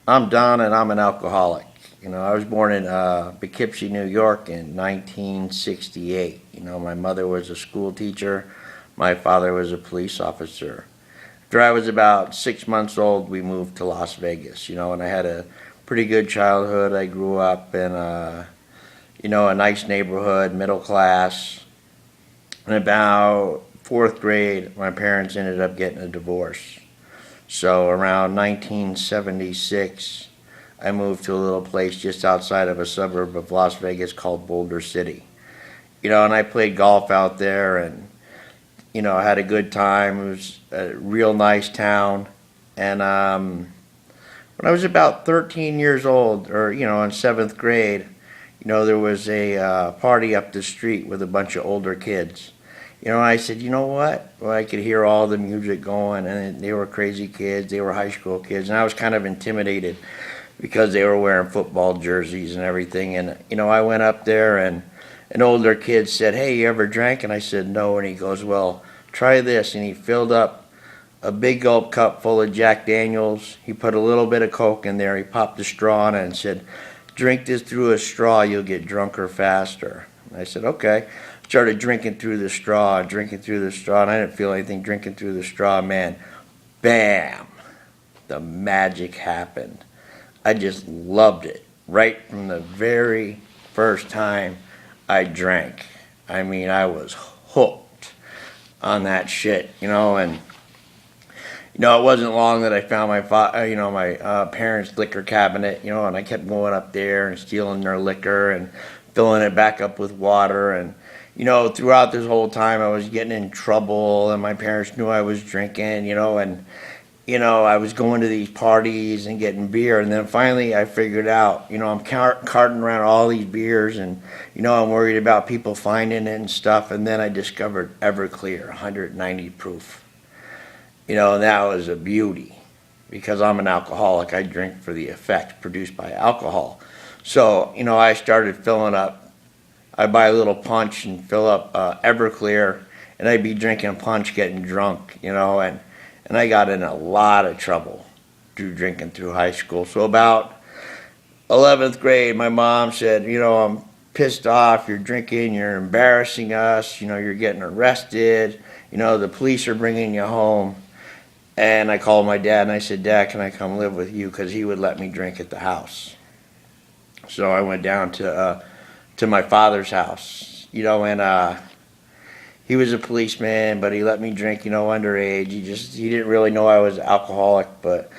I'm Don, and I'm an alcoholic. I was born in Poughkeepsie, New York in 1968. My mother was a school teacher. My father was a police officer. After I was about 6 months old, we moved to Las Vegas, and I had a pretty good childhood. I grew up in a nice neighborhood, middle class. In about fourth grade, my parents ended up getting a divorce. So around 1976, I moved to a little place just outside of a suburb of Las Vegas called Boulder City. And I played golf out there, and I had a good time. It was a real nice town. And when I was about 13 years old, or in seventh grade, there was a party up the street with a bunch of older kids. I said, you know what? Well, I could hear all the music going, and they were crazy kids. They were high school kids, and I was kind of intimidated because they were wearing football jerseys and everything. And, I went up there, and an older kid said, hey, you ever drank? And I said, no. And he goes, well, try this. And he filled up a big gulp cup full of Jack Daniels. He put a little bit of Coke in there. He popped a straw in it and said, drink this through a straw. You'll get drunker faster. And I said, okay. Started drinking through the straw, and I didn't feel anything drinking through the straw. Man, bam, the magic happened. I just loved it right from the very first time I drank. I mean, I was hooked on that shit, and it wasn't long that I found my parents' liquor cabinet, and I kept going up there and stealing their liquor and filling it back up with water. And throughout this whole time, I was getting in trouble, and my parents knew I was drinking, and I was going to these parties and getting beer. And then finally I figured out, I'm carting around all these beers, and I'm worried about people finding it and stuff. And then I discovered Everclear 190 proof. And that was a beauty, because I'm an alcoholic. I drink for the effect produced by alcohol. So I started filling up. I'd buy a little punch and fill up Everclear, and I'd be drinking punch, getting drunk, and I got in a lot of trouble through drinking through high school. So about 11th grade, my mom said, I'm pissed off, you're drinking, you're embarrassing us, you're getting arrested, the police are bringing you home. And I called my dad, and I said, Dad, can I come live with you? Because he would let me drink at the house. So I went down to my father's house, and he was a policeman, but he let me drink, underage. He didn't really know I was alcoholic, but,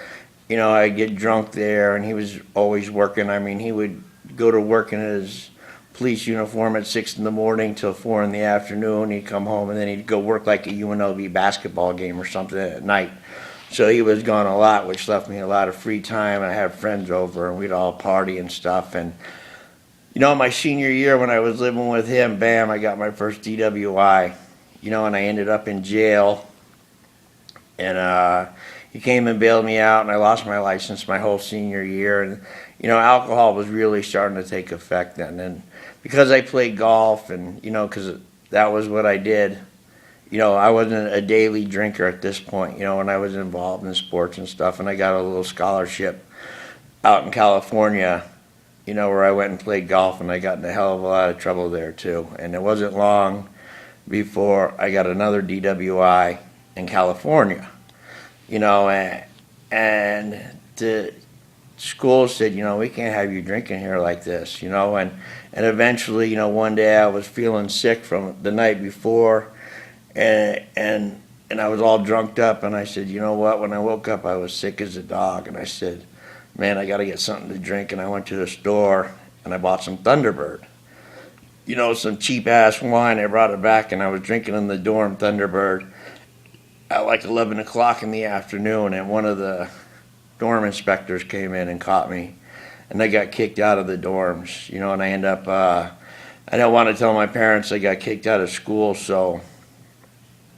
I'd get drunk there, and he was always working. I mean, he would go to work in his police uniform at 6 in the morning till 4 in the afternoon. He'd come home, and then he'd go work like a UNLV basketball game or something at night. So he was gone a lot, which left me a lot of free time. I had friends over, and we'd all party and stuff. And my senior year when I was living with him, bam, I got my first DWI, and I ended up in jail. And he came and bailed me out, and I lost my license my whole senior year. And, alcohol was really starting to take effect then. And because I played golf and, because that was what I did, I wasn't a daily drinker at this point, when I was involved in sports and stuff. And I got a little scholarship out in California, where I went and played golf, and I got in a hell of a lot of trouble there too. And it wasn't long before I got another DWI in California, and the school said, we can't have you drinking here like this, and eventually, one day I was feeling sick from the night before, and I was all drunked up, and I said, you know what, when I woke up, I was sick as a dog, and I said, man, I got to get something to drink. And I went to the store, and I bought some Thunderbird. Some cheap-ass wine. I brought it back, and I was drinking in the dorm Thunderbird at like 11 o'clock in the afternoon, and one of the dorm inspectors came in and caught me, and I got kicked out of the dorms, and I ended up, I didn't want to tell my parents I got kicked out of school, so,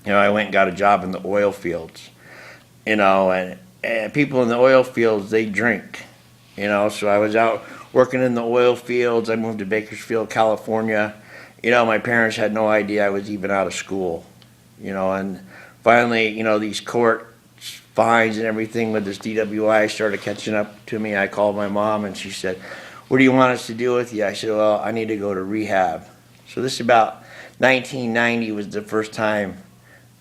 I went and got a job in the oil fields, and people in the oil fields, they drink, so I was out working in the oil fields. I moved to Bakersfield, California. My parents had no idea I was even out of school, and finally, these courts fines and everything with this DWI started catching up to me. I called my mom and she said, "What do you want us to do with you?" I said, "Well, I need to go to rehab." So this is about 1990 was the first time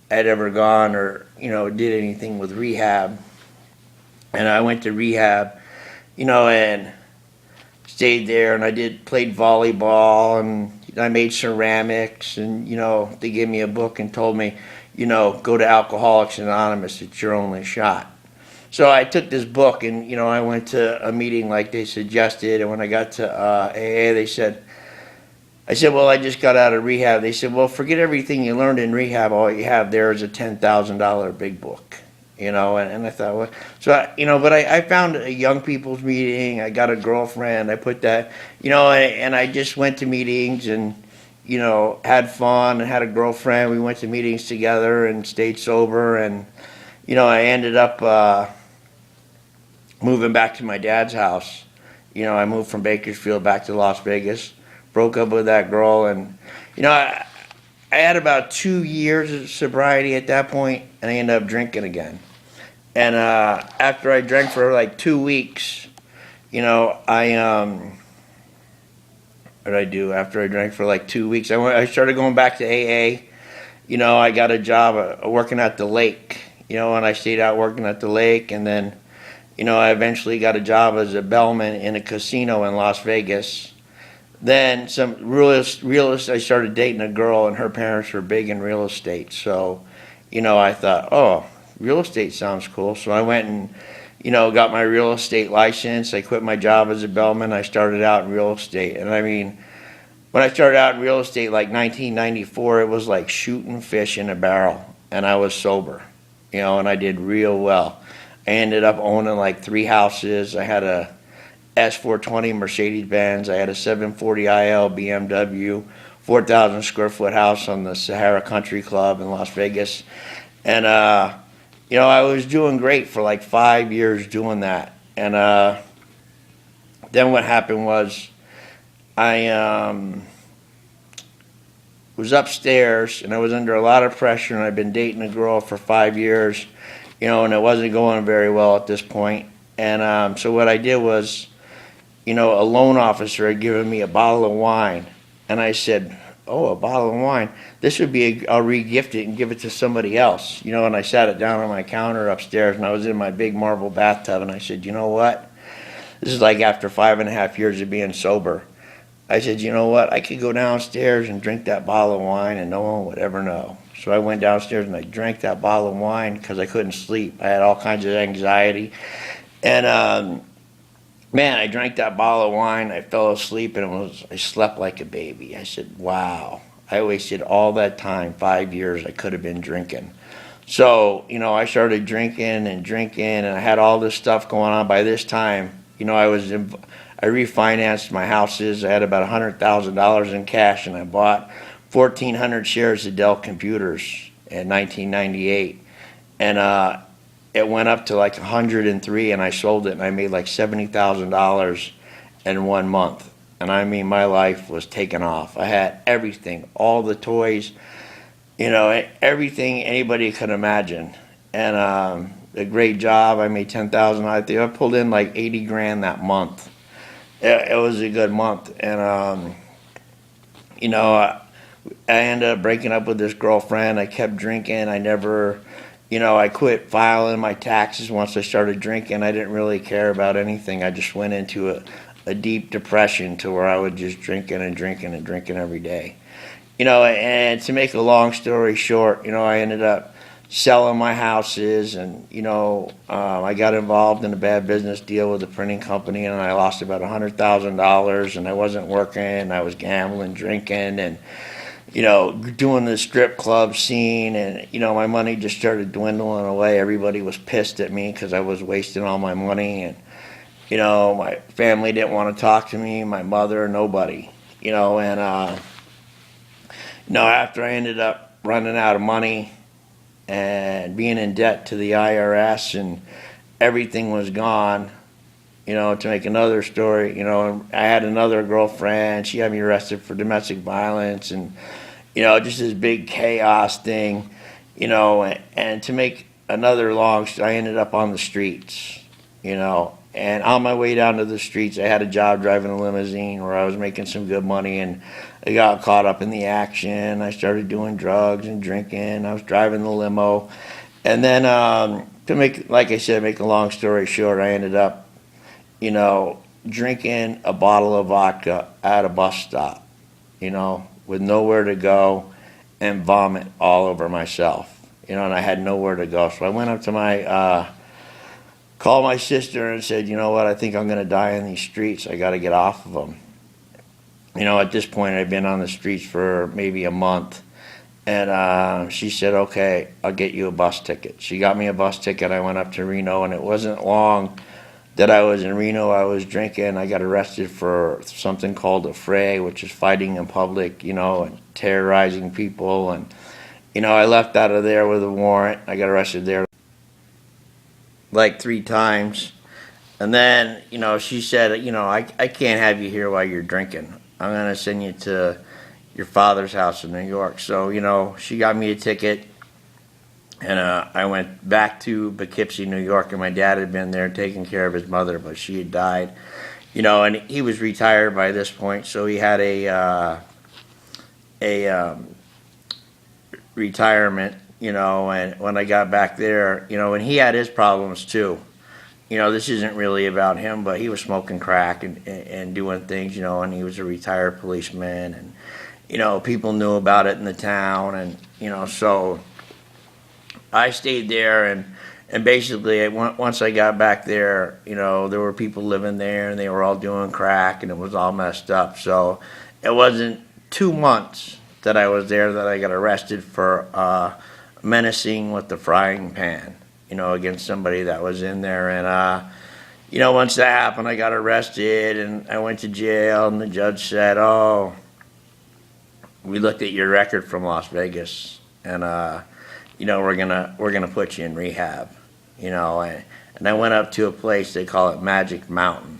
I'd ever gone or, did anything with rehab. And I went to rehab, and stayed there, and played volleyball, and I made ceramics, and, they gave me a book and told me, go to Alcoholics Anonymous, it's your only shot. So I took this book and, I went to a meeting like they suggested, and when I got to AA, I said, "Well, I just got out of rehab." They said, "Well, forget everything you learned in rehab, all you have there is a $10,000 big book." And I thought, well, so, but I found a young people's meeting, I got a girlfriend, I put that, and I just went to meetings and, had fun and had a girlfriend. We went to meetings together and stayed sober, and, I ended up moving back to my dad's house. I moved from Bakersfield back to Las Vegas, broke up with that girl, and, I had about 2 years of sobriety at that point, and I ended up drinking again. And after I drank for like 2 weeks, what did I do? After I drank for like 2 weeks, I started going back to AA. I got a job working at the lake, and I stayed out working at the lake. And then, I eventually got a job as a bellman in a casino in Las Vegas. Then some I started dating a girl, and her parents were big in real estate. So, I thought, oh, real estate sounds cool. So I went and, got my real estate license. I quit my job as a bellman. I started out in real estate. And I mean, when I started out in real estate, like 1994, it was like shooting fish in a barrel. And I was sober, and I did real well. I ended up owning like 3 houses. I had a S420 Mercedes-Benz. I had a 740IL BMW, 4,000 square foot house on the Sahara Country Club in Las Vegas. And, I was doing great for like 5 years doing that. And then what happened was I was upstairs, and I was under a lot of pressure, and I'd been dating a girl for 5 years, and it wasn't going very well at this point. And so what I did was, a loan officer had given me a bottle of wine, and I said, "Oh, a bottle of wine. This would be, I'll re-gift it and give it to somebody else." And I sat it down on my counter upstairs, and I was in my big marble bathtub, and I said, "You know what? This is like after 5.5 years of being sober." I said, "You know what? I could go downstairs and drink that bottle of wine, and no one would ever know." So I went downstairs and I drank that bottle of wine because I couldn't sleep. I had all kinds of anxiety. And man, I drank that bottle of wine. I fell asleep, and I slept like a baby. I said, "Wow, I wasted all that time, 5 years. I could have been drinking." So, I started drinking, and I had all this stuff going on. By this time, I refinanced my houses. I had about $100,000 in cash, and I bought 1,400 shares of Dell Computers in 1998. And it went up to like 103, and I sold it, and I made like $70,000 in 1 month. And I mean, my life was taken off. I had everything, all the toys, everything anybody could imagine. And a great job. I made $10,000 out there. I pulled in like 80 grand that month. It was a good month. And I ended up breaking up with this girlfriend. I kept drinking. I never, I quit filing my taxes once I started drinking. I didn't really care about anything. I just went into a deep depression to where I was just drinking and drinking and drinking every day. And to make a long story short, I ended up selling my houses, and, I got involved in a bad business deal with a printing company, and I lost about $100,000, and I wasn't working. I was gambling, drinking, and, doing the strip club scene, and, my money just started dwindling away. Everybody was pissed at me because I was wasting all my money, and, my family didn't want to talk to me, my mother, nobody, and, after I ended up running out of money and being in debt to the IRS, and everything was gone, to make another story, I had another girlfriend. She had me arrested for domestic violence, and, just this big chaos thing, and to make I ended up on the streets, you know. And on my way down to the streets, I had a job driving a limousine where I was making some good money, and I got caught up in the action. I started doing drugs and drinking. I was driving the limo. And then, like I said, make a long story short, I ended up, you know, drinking a bottle of vodka at a bus stop, you know, with nowhere to go and vomit all over myself, you know, and I had nowhere to go. So I went up to called my sister and said, you know what, I think I'm going to die in these streets. I got to get off of them. You know, at this point, I'd been on the streets for maybe a month. And she said, okay, I'll get you a bus ticket. She got me a bus ticket. I went up to Reno, and it wasn't long that I was in Reno. I was drinking. I got arrested for something called a fray, which is fighting in public, you know, and terrorizing people. And, you know, I left out of there with a warrant. I got arrested there like 3 times. And then, you know, she said, you know, I can't have you here while you're drinking. I'm going to send you to your father's house in New York. So, you know, she got me a ticket, and I went back to Poughkeepsie, New York, and my dad had been there taking care of his mother, but she had died. You know, and he was retired by this point, so he had a retirement, you know, and when I got back there, you know, and he had his problems too. You know, this isn't really about him, but he was smoking crack and doing things, you know, and he was a retired policeman, and, you know, people knew about it in the town, and, you know, so I stayed there, and basically, once I got back there, you know, there were people living there, and they were all doing crack, and it was all messed up. So it wasn't 2 months that I was there that I got arrested for menacing with the frying pan, you know, against somebody that was in there. And, you know, once that happened, I got arrested, and I went to jail, and the judge said, oh, we looked at your record from Las Vegas, and, you know, we're gonna put you in rehab, you know. And I went up to a place, they call it Magic Mountain.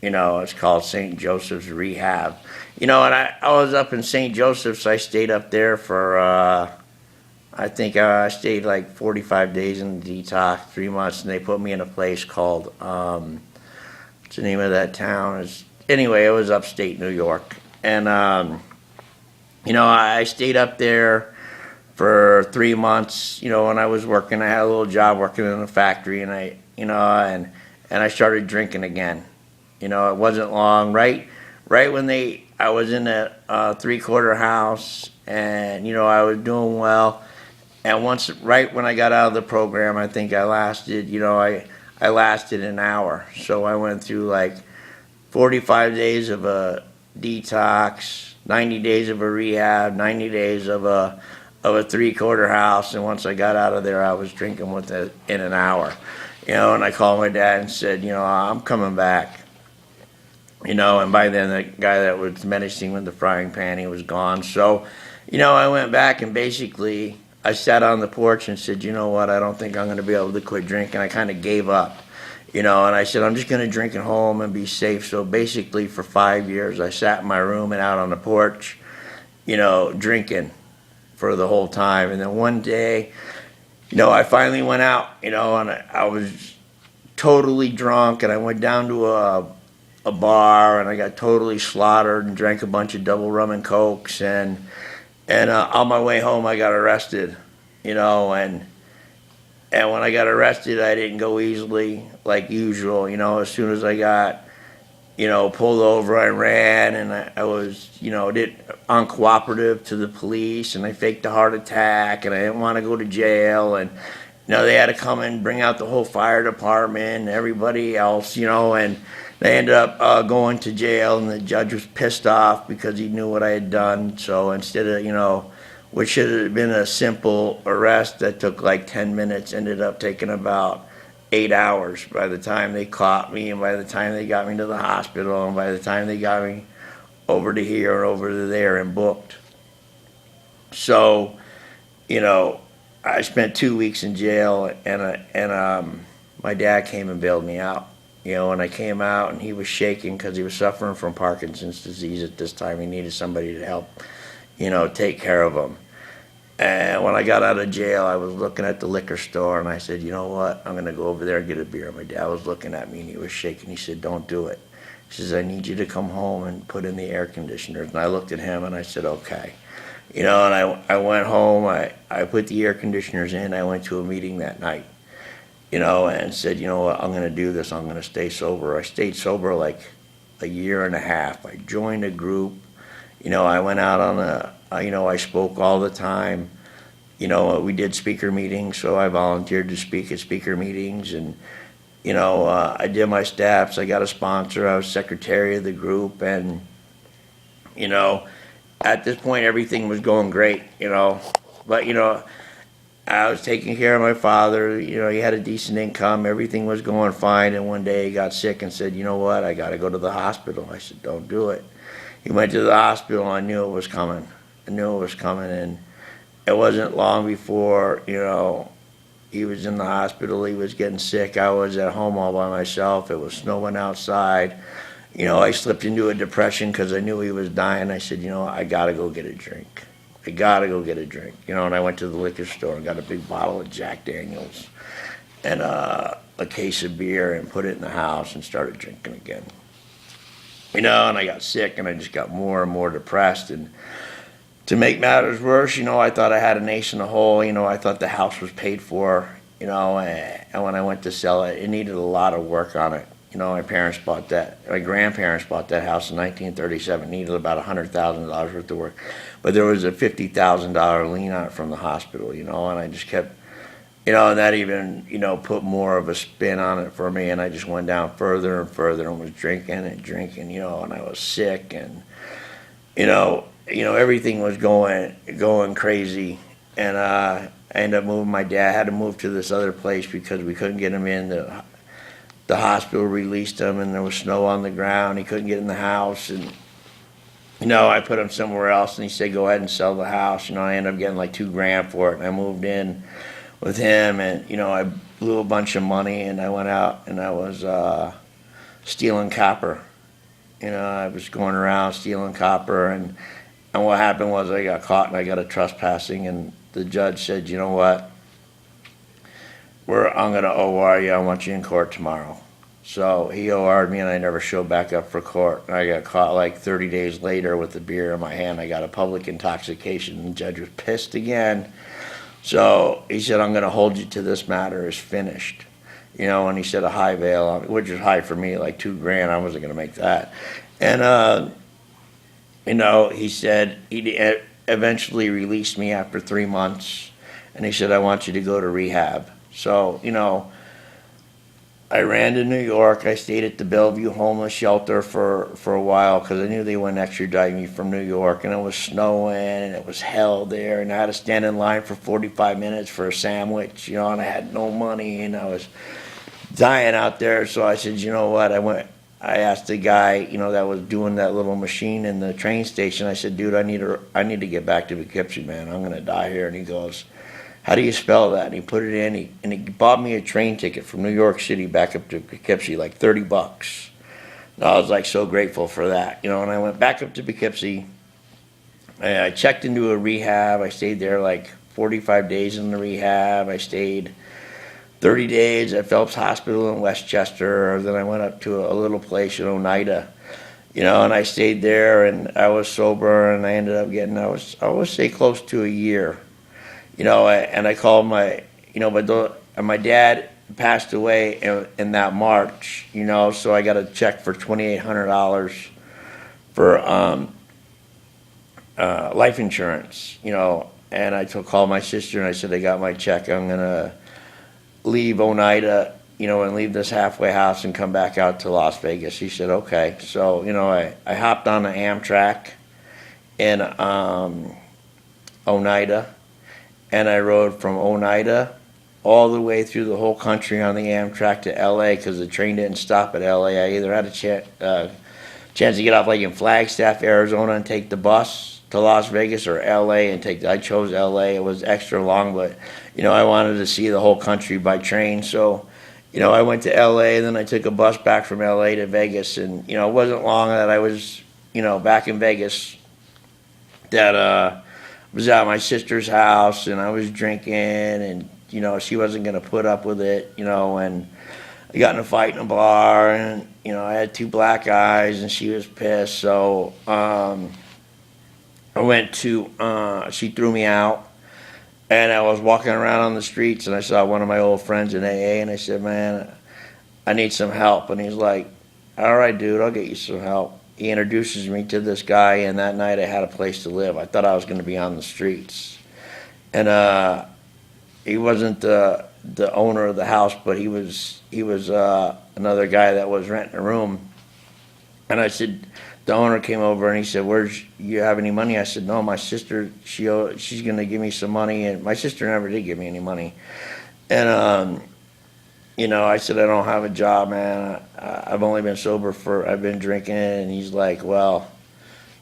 You know, it's called St. Joseph's Rehab. You know, and I was up in St. Joseph's. I stayed up there for, I think I stayed like 45 days in the detox, 3 months, and they put me in a place called, what's the name of that town? Anyway, it was upstate New York. And, you know, I stayed up there for 3 months, you know, when I was working. I had a little job working in a factory, and and I started drinking again. You know, it wasn't long, right when I was in that 3-quarter house, and, you know, I was doing well. And right when I got out of the program, I think I lasted, you know, I lasted an hour. So I went through like 45 days of a detox, 90 days of a rehab, 90 days of a 3-quarter house, and once I got out of there, I was drinking in an hour. You know, and I called my dad and said, you know, I'm coming back. You know, and by then the guy that was menacing with the frying pan, he was gone. So, you know, I went back, and basically I sat on the porch and said, you know what, I don't think I'm going to be able to quit drinking. I kind of gave up, you know, and I said, I'm just going to drink at home and be safe. So basically for 5 years, I sat in my room and out on the porch, you know, drinking for the whole time. And then one day, you know, I finally went out, you know, and I was totally drunk, and I went down to a bar, and I got totally slaughtered and drank a bunch of double rum and cokes, and on my way home I got arrested, you know, and when I got arrested, I didn't go easily like usual, you know. As soon as I got, you know, pulled over, I ran, and I was, you know, uncooperative to the police, and I faked a heart attack, and I didn't want to go to jail, and, you know, they had to come and bring out the whole fire department and everybody else, you know, and they ended up going to jail, and the judge was pissed off because he knew what I had done. So instead of, you know, which should have been a simple arrest that took like 10 minutes, ended up taking about 8 hours by the time they caught me, and by the time they got me to the hospital, and by the time they got me over to here and over to there and booked. So, you know, I spent 2 weeks in jail, and my dad came and bailed me out. You know, and I came out, and he was shaking because he was suffering from Parkinson's disease at this time. He needed somebody to help, you know, take care of him. And when I got out of jail, I was looking at the liquor store, and I said, you know what? I'm going to go over there and get a beer. My dad was looking at me, and he was shaking. He said, don't do it. He says, I need you to come home and put in the air conditioners. And I looked at him, and I said, okay. And I went home. I put the air conditioners in. I went to a meeting that night, and said, you know what? I'm going to do this. I'm going to stay sober. I stayed sober like a year and a half. I joined a group. I went out on I spoke all the time. We did speaker meetings, so I volunteered to speak at speaker meetings. And, I did my steps. I got a sponsor. I was secretary of the group. And, at this point, everything was going great, But, I was taking care of my father. He had a decent income. Everything was going fine. And one day he got sick and said, you know what? I got to go to the hospital. I said, don't do it. He went to the hospital. I knew it was coming. And it wasn't long before, he was in the hospital. He was getting sick. I was at home all by myself. It was snowing outside. I slipped into a depression because I knew he was dying. I said, I got to go get a drink. And I went to the liquor store and got a big bottle of Jack Daniels and a case of beer and put it in the house and started drinking again. And I got sick and I just got more and more depressed. And to make matters worse, I thought I had an ace in the hole. I thought the house was paid for, and when I went to sell it, it needed a lot of work on it. My grandparents bought that house in 1937, needed about $100,000 worth of work. But there was a $50,000 lien on it from the hospital, and I just kept, and that even, put more of a spin on it for me. And I just went down further and further and was drinking, and I was sick, and, everything was going crazy. And I ended up moving. My dad had to move to this other place because we couldn't get him in. The hospital released him, and there was snow on the ground. He couldn't get in the house, and I put him somewhere else, and he said, go ahead and sell the house. I ended up getting like $2,000 for it, and I moved in with him, and I blew a bunch of money, and I went out and I was stealing copper. I was going around stealing copper, and what happened was I got caught and I got a trespassing, and the judge said, you know what? I'm going to OR you. I want you in court tomorrow. So he OR'd me, and I never showed back up for court. And I got caught like 30 days later with the beer in my hand. I got a public intoxication. The judge was pissed again. So he said, I'm going to hold you till this matter is finished. And he said a high bail, which is high for me, like $2,000. I wasn't going to make that. And, he said he eventually released me after 3 months. And he said, I want you to go to rehab. So, I ran to New York. I stayed at the Bellevue homeless shelter for a while because I knew they wouldn't extradite me from New York. And it was snowing, and it was hell there. And I had to stand in line for 45 minutes for a sandwich, and I had no money, and I was dying out there. So I said, you know what? I asked the guy, that was doing that little machine in the train station. I said, dude, I need to get back to Poughkeepsie, man. I'm going to die here. And he goes, how do you spell that? And he put it in, and he bought me a train ticket from New York City back up to Poughkeepsie, like $30. And I was like so grateful for that, and I went back up to Poughkeepsie. I checked into a rehab. I stayed there like 45 days in the rehab. I stayed 30 days at Phelps Hospital in Westchester. Then I went up to a little place in Oneida, and I stayed there, and I was sober, and I ended up getting, I would say close to a year. And I called my dad passed away in that March, so I got a check for $2,800 for life insurance, and I called my sister and I said, I got my check. I'm going to leave Oneida, and leave this halfway house and come back out to Las Vegas. He said, okay. So, I hopped on the Amtrak in Oneida. And I rode from Oneida all the way through the whole country on the Amtrak to L.A. because the train didn't stop at L.A. I either had a chance to get off like in Flagstaff, Arizona, and take the bus to Las Vegas, or L.A. and I chose L.A. It was extra long, but I wanted to see the whole country by train. So, I went to L.A. and then I took a bus back from L.A. to Vegas, and it wasn't long that I was back in Vegas that was at my sister's house and I was drinking, and she wasn't gonna put up with it, and I got in a fight in a bar, and I had two black eyes, and she was pissed. So I went to she threw me out, and I was walking around on the streets, and I saw one of my old friends in AA, and I said, "Man, I need some help." And he's like, "All right, dude, I'll get you some help." He introduces me to this guy, and that night I had a place to live. I thought I was going to be on the streets, and he wasn't the owner of the house, but he was another guy that was renting a room. And I said, the owner came over and he said, "Where's you have any money?" I said, "No, my sister, she's gonna give me some money," and my sister never did give me any money. And I said, "I don't have a job, man. I've only been sober I've been drinking." And he's like, "Well,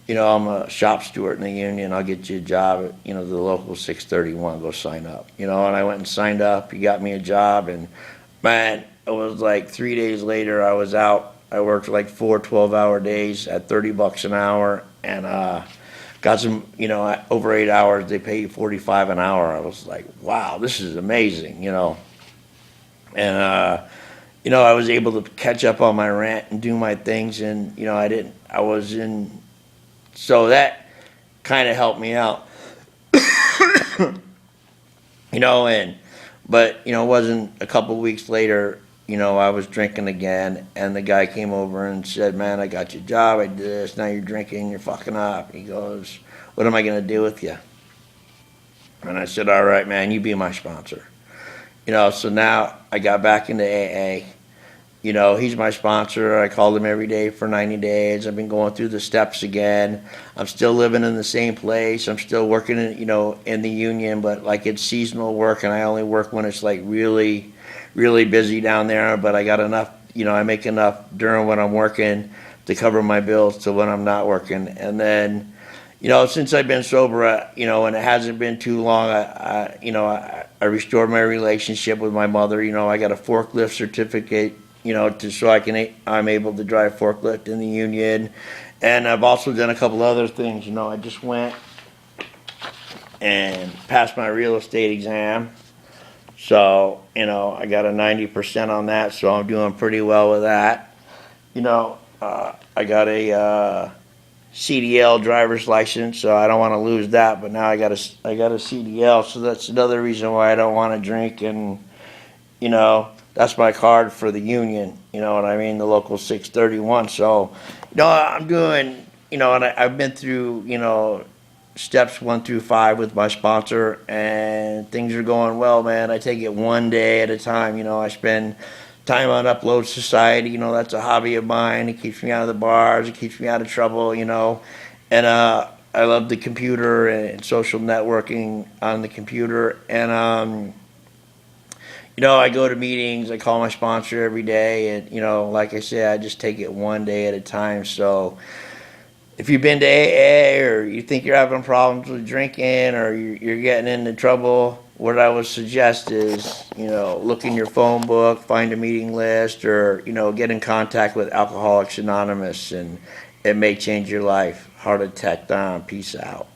I'm a shop steward in the union. I'll get you a job at, the local 631. Go sign up." And I went and signed up. He got me a job, and man, it was like 3 days later, I was out. I worked like 4 12-hour days at $30 an hour, and got some, over 8 hours, they pay you 45 an hour. I was like, wow, this is amazing, And, I was able to catch up on my rent and do my things, and, so that kind of helped me out. But it wasn't a couple weeks later, I was drinking again, and the guy came over and said, "Man, I got you a job, I did this, now you're drinking, you're fucking up." He goes, "What am I going to do with you?" And I said, "All right, man, you be my sponsor." So now I got back into AA. He's my sponsor. I called him every day for 90 days. I've been going through the steps again. I'm still living in the same place. I'm still working in the union, but like it's seasonal work, and I only work when it's like really, really busy down there. But I got enough, I make enough during when I'm working to cover my bills to when I'm not working. And then, since I've been sober, and it hasn't been too long, I restored my relationship with my mother. I got a forklift certificate, I'm able to drive forklift in the union. And I've also done a couple other things. I just went and passed my real estate exam. So, I got a 90% on that, so I'm doing pretty well with that. I got a CDL driver's license, so I don't want to lose that, but now I got a CDL, so that's another reason why I don't want to drink. And that's my card for the union, you know what I mean, the local 631. So I'm doing, and I've been through steps 1 through 5 with my sponsor, and things are going well, man. I take it one day at a time. I spend time on Upload Society. That's a hobby of mine. It keeps me out of the bars. It keeps me out of trouble. And I love the computer and social networking on the computer. And I go to meetings. I call my sponsor every day, and like I said, I just take it one day at a time. So if you've been to AA, or you think you're having problems with drinking, or you're getting into trouble, what I would suggest is, look in your phone book, find a meeting list, or, get in contact with Alcoholics Anonymous, and it may change your life. Heart Attack down. Peace out.